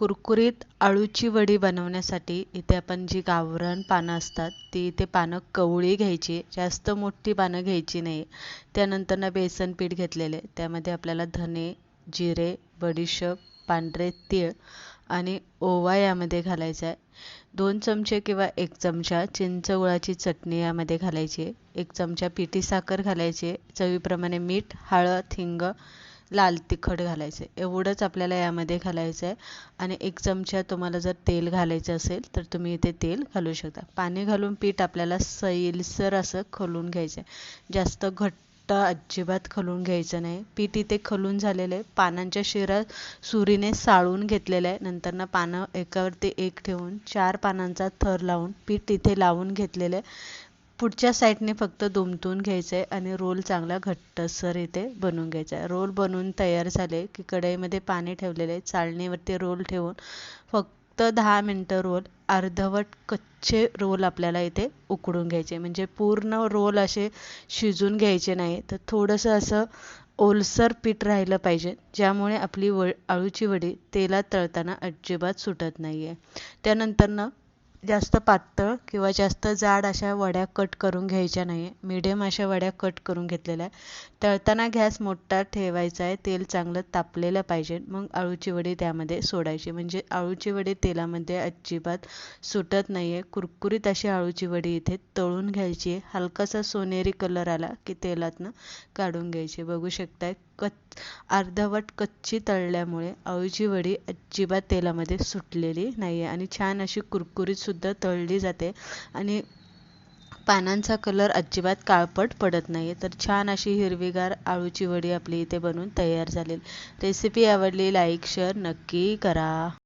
कुरकुरीत अळूची वडी बनवण्यासाठी इथे आपण जी गावरान पानं असतात ती इथे पानं कवळी घ्यायची, जास्त मोठी पानं घ्यायची नाही. त्यानंतर बेसन पीठ घेतलेले, त्यामध्ये आपल्याला धने, जिरे, बडीशेप, पांढरे तीळ आणि ओवा यामध्ये घालायचा आहे. 2 चमचे किंवा 1 चमचा चिंच गुळाची चटणी यामध्ये घालायची. 1 चमचा पिठी साखर घालायची. चवीप्रमाणे मीठ, हळद, हिंग, लाल तिखट घालायचे. एवढंच आपल्याला यामध्ये घालायचं आहे. आणि 1 चमचा तुम्हाला जर तेल घालायचं असेल तर तुम्ही इथे तेल घालू शकता. पाणी घालून पीठ आपल्याला सैलसर असं खलून घ्यायचं आहे. जास्त घट्ट अजिबात खलून घ्यायचं नाही. पीठ इथे खलून झालेलं आहे. पानांच्या शिरा सुरीने साळून घेतलेलं आहे. नंतर पानं एकावरती एक ठेवून 4 पानांचा थर लावून पीठ इथे लावून घेतलेलं आहे. पुढच्या साईडने फक्त दुमटून घ्यायचं आहे आणि रोल चांगला घट्टसर इथे बनवून घ्यायचा आहे. रोल बनवून तयार झाले की कढईमध्ये पाणी ठेवलेले आहे. चाळणीवरती रोल ठेवून फक्त 10 मिनटं रोल अर्धवट कच्चे रोल आपल्याला इथे उकडून घ्यायचे. म्हणजे पूर्ण रोल असे शिजून घ्यायचे नाही, तर थोडंसं असं ओलसर पीठ राहिलं पाहिजे, ज्यामुळे आपली अळूची वडी तेलात तळताना अजिबात सुटत नाही आहे. त्यानंतर जास्त पातळ किंवा जास्त जाड अशा वड्या कट करून घ्यायच्या नाही. मीडियम अशा वड्या कट करून घेतलेल्या आहे. तळताना गॅस मोठा ठेवायचा आहे. तेल चांगलं तापलेलं पाहिजे. मग अळूची वडी त्यामध्ये सोडायची. म्हणजे अळूची वडी तेलामध्ये अजिबात सुटत नाही आहे. कुरकुरीत अशी अळूची वडी इथे तळून घ्यायची. हलकासा सोनेरी कलर आला की तेलातनं काढून घ्यायची. बघू शकताय अर्धवट कच्ची तळल्यामुळे अळूची वडी अजिबात तेलामध्ये सुटलेली नाही आहे आणि छान अशी कुरकुरीत सुद्धा तळली जाते आणि पानांचा कलर अजिबात काळपट पडत नाही. तर छान अशी हिरवीगार अळूची वडी आपली इथे बनवून तयार झालेली. रेसिपी आवडली लाईक शेअर नक्की करा.